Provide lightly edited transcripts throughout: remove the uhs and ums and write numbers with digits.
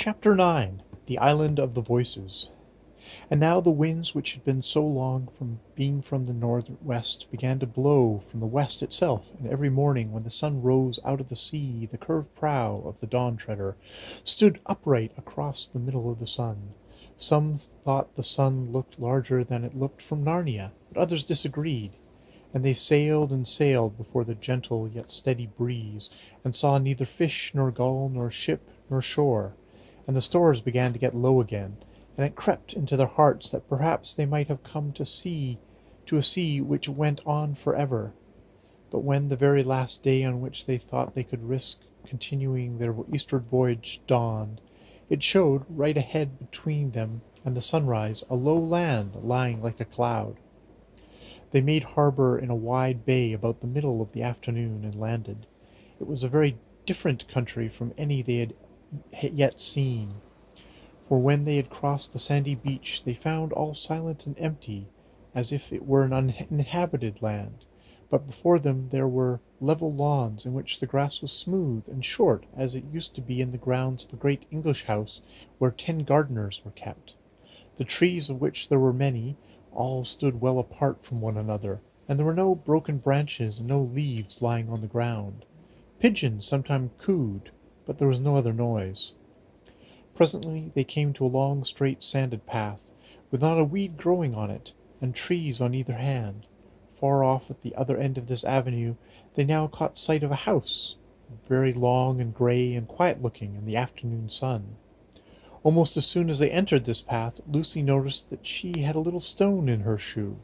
Chapter 9. The Island of the Voices. And now the winds which had been so long from being from the north-west began to blow from the west itself, and every morning when the sun rose out of the sea the curved prow of the Dwn Trdr stood upright across the middle of the sun. Some thought the sun looked larger than it looked from Narnia, but others disagreed. And they sailed and sailed before the gentle yet steady breeze, and saw neither fish nor gull nor ship nor shore. And the stores began to get low again, and it crept into their hearts that perhaps they might have come to a sea which went on for ever. But when the very last day on which they thought they could risk continuing their eastward voyage dawned, it showed, right ahead between them and the sunrise, a low land lying like a cloud. They made harbour in a wide bay about the middle of the afternoon, and landed. It was a very different country from any they had yet seen, for when they had crossed the sandy beach they found all silent and empty, as if it were an uninhabited land. But before them there were level lawns in which the grass was smooth and short, as it used to be in the grounds of a great English house where 10 gardeners were kept. The trees, of which there were many, all stood well apart from one another, and there were no broken branches and no leaves lying on the ground. Pigeons sometimes cooed, but there was no other noise. Presently they came to a long straight sanded path, with not a weed growing on it, and trees on either hand. Far off at the other end of this avenue they now caught sight of a house, very long and grey and quiet-looking in the afternoon sun. Almost as soon as they entered this path, Lucy noticed that she had a little stone in her shoe.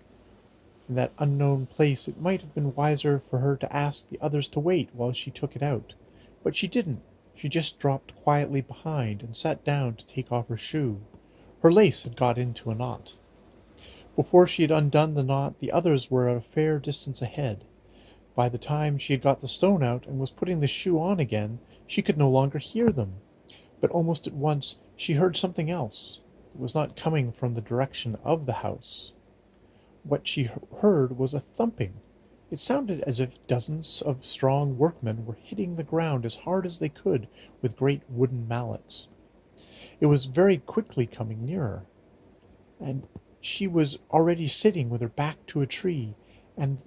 In that unknown place it might have been wiser for her to ask the others to wait while she took it out, but she didn't. She just dropped quietly behind and sat down to take off her shoe. Her lace had got into a knot. Before she had undone the knot, the others were at a fair distance ahead. By the time she had got the stone out and was putting the shoe on again, she could no longer hear them. But almost at once she heard something else. It was not coming from the direction of the house. What she heard was a thumping. It sounded as if dozens of strong workmen were hitting the ground as hard as they could with great wooden mallets. It was very quickly coming nearer, and she was already sitting with her back to a tree, and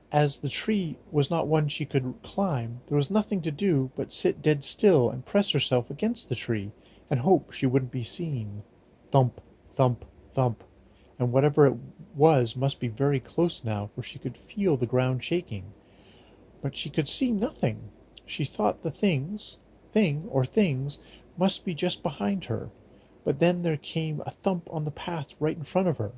as the tree was not one she could climb, there was nothing to do but sit dead still and press herself against the tree, and hope she wouldn't be seen. Thump, thump, thump, and whatever it was must be very close now, for she could feel the ground shaking. But she could see nothing. She thought the things must be just behind her. But then there came a thump on the path right in front of her.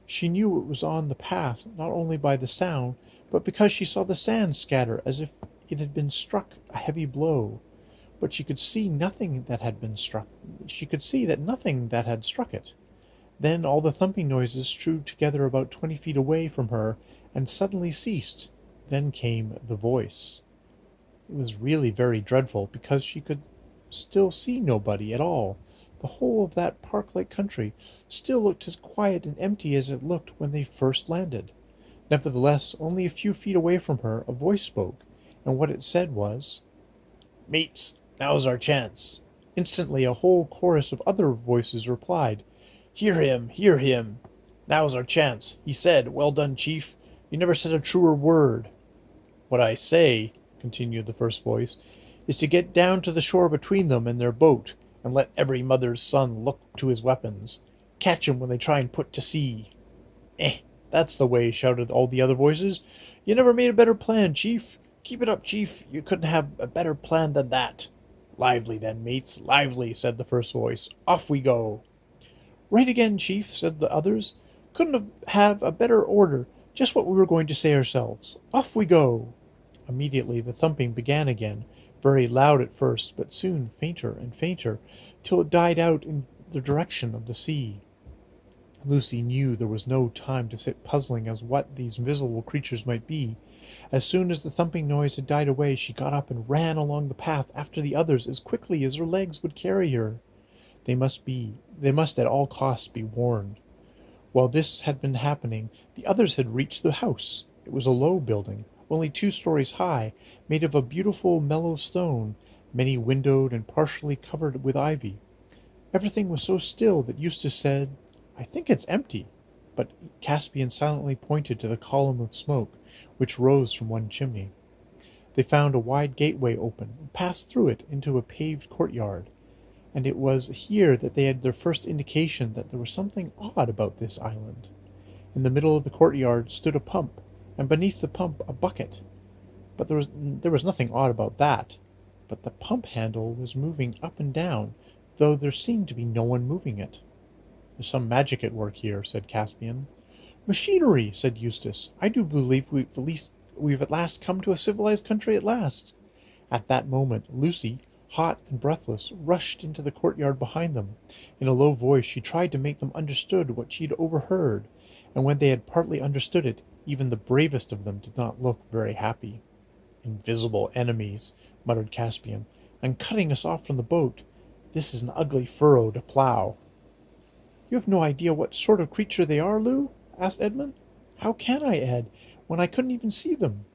She knew it was on the path, not only by the sound, but because she saw the sand scatter as if it had been struck a heavy blow. But she could see nothing that had been struck. She could see that nothing that had struck it. Then all the thumping noises drew together about 20 feet away from her, and suddenly ceased. Then came the voice. It was really very dreadful, because she could still see nobody at all. The whole of that park-like country still looked as quiet and empty as it looked when they first landed. Nevertheless, only a few feet away from her, a voice spoke, and what it said was, "Mates, now's our chance." Instantly a whole chorus of other voices replied, "Hear him, hear him! Now's our chance. He said, 'Well done, chief. You never said a truer word.'" "What I say," continued the first voice, "is to get down to the shore between them and their boat, and let every mother's son look to his weapons. Catch 'em when they try and put to sea." That's the way," shouted all the other voices. "You never made a better plan, chief. Keep it up, chief. You couldn't have a better plan than that." "Lively then, mates, lively," said the first voice. "Off we go." "Right again, chief," said the others. "Couldn't have a better order. Just what we were going to say ourselves. Off we go." Immediately the thumping began again, very loud at first, but soon fainter and fainter, till it died out in the direction of the sea. Lucy knew there was no time to sit puzzling as what these invisible creatures might be. As soon as the thumping noise had died away, she got up and ran along the path after the others as quickly as her legs would carry her. They must at all costs be warned. While this had been happening, the others had reached the house. It was a low building, only 2 stories high, made of a beautiful mellow stone, many windowed and partially covered with ivy. Everything was so still that Eustace said, "I think it's empty." But Caspian silently pointed to the column of smoke which rose from one chimney. They found a wide gateway open, and passed through it into a paved courtyard, and it was here that they had their first indication that there was something odd about this island. In the middle of the courtyard stood a pump, and beneath the pump a bucket. But there was nothing odd about that. But the pump handle was moving up and down, though there seemed to be no one moving it. "There's some magic at work here," said Caspian. "Machinery," said Eustace. "I do believe we've at last come to a civilized country at last." At that moment Lucy, hot and breathless, rushed into the courtyard behind them. In a low voice she tried to make them understand what she had overheard, and when they had partly understood it, even the bravest of them did not look very happy. "Invisible enemies," muttered Caspian, "and cutting us off from the boat. This is an ugly furrow to plough." "You have no idea what sort of creature they are, Lou?" asked Edmund. "How can I, Ed, when I couldn't even see them?"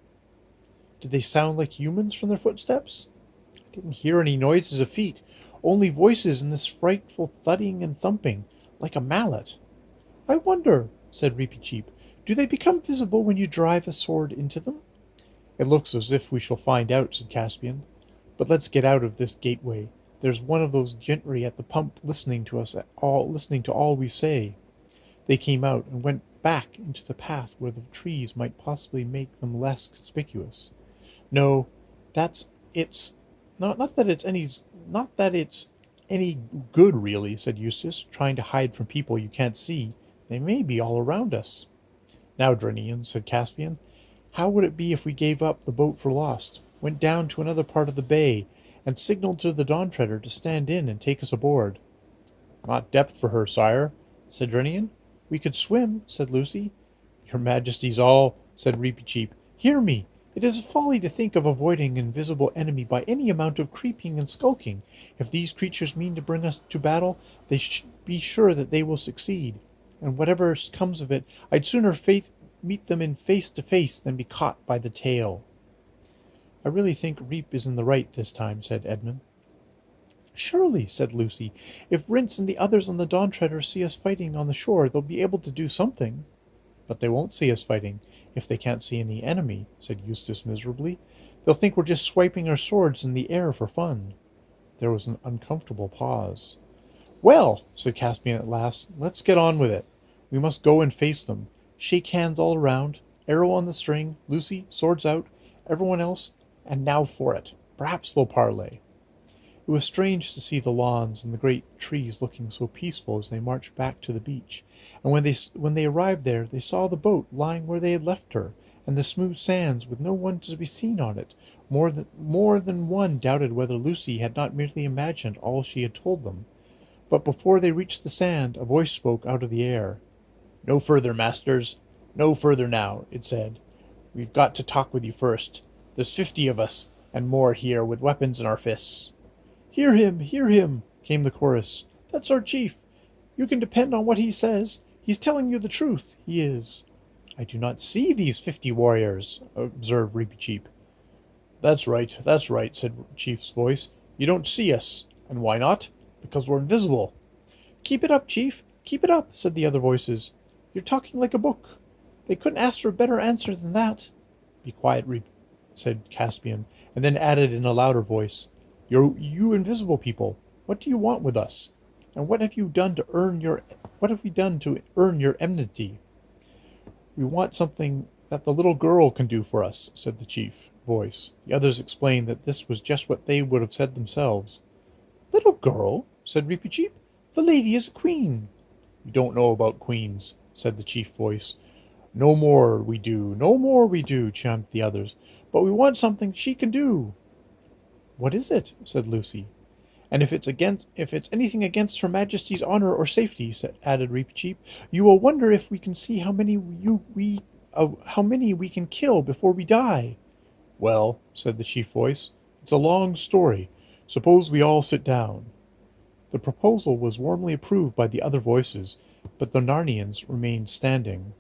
"Did they sound like humans from their footsteps?" "I didn't hear any noises of feet, only voices and this frightful thudding and thumping, like a mallet." "I wonder," said Reepicheep, "do they become visible when you drive a sword into them?" "It looks as if we shall find out," said Caspian. "But let's get out of this gateway. There's one of those gentry at the pump listening to all we say." They came out and went back into the path where the trees might possibly make them less conspicuous. "No, it's not that it's any good really," said Eustace, "trying to hide from people you can't see. They may be all around us." "Now, Drenian," said Caspian, "how would it be if we gave up the boat for lost, went down to another part of the bay, and signalled to the Dwn Trdr to stand in and take us aboard?" "Not depth for her, sire," said Drenian. "We could swim," said Lucy. "Your Majesty's all," said Reepicheep. "Hear me. It is a folly to think of avoiding an invisible enemy by any amount of creeping and skulking. If these creatures mean to bring us to battle, they should be sure that they will succeed. And whatever comes of it, I'd sooner meet them in face to face than be caught by the tail." "I really think Reep is in the right this time," said Edmund. "Surely," said Lucy, "if Rince and the others on the Dwn Trdr see us fighting on the shore, they'll be able to do something." "But they won't see us fighting, if they can't see any enemy," said Eustace miserably. "They'll think we're just swiping our swords in the air for fun." There was an uncomfortable pause. "Well," said Caspian at last, "let's get on with it. We must go and face them. Shake hands all around. Arrow on the string. Lucy, swords out. Everyone else. And now for it. Perhaps they'll parley." It was strange to see the lawns and the great trees looking so peaceful as they marched back to the beach, and when they arrived there they saw the boat lying where they had left her, and the smooth sands with no one to be seen on it. More than one doubted whether Lucy had not merely imagined all she had told them. But before they reached the sand, a voice spoke out of the air. "No further, masters. No further now," it said. "We've got to talk with you first. There's 50 of us, and more here, with weapons in our fists." "Hear him! Hear him!" came the chorus. "That's our chief. You can depend on what he says. He's telling you the truth, he is." "I do not see these 50 warriors," observed Reepicheep. That's right, said Chief's voice. "You don't see us. And why not? Because we're invisible." "Keep it up, Chief. Keep it up," said the other voices. "You're talking like a book. They couldn't ask for a better answer than that." "Be quiet, said Caspian, and then added in a louder voice, You invisible people, what do you want with us? And what have we done to earn your enmity?" "We want something that the little girl can do for us," said the chief voice. The others explained that this was just what they would have said themselves. "Little girl?" said Reepicheep. "The lady is a queen." "You don't know about queens," said the chief voice. No more we do," chimed the others. "But we want something she can do." "What is it?" said Lucy. "And if it's anything against Her Majesty's honor or safety," added Reepicheep, "you will wonder if we can see how many we can kill before we die." "Well," said the chief voice, "it's a long story. Suppose we all sit down." The proposal was warmly approved by the other voices, but the Narnians remained standing.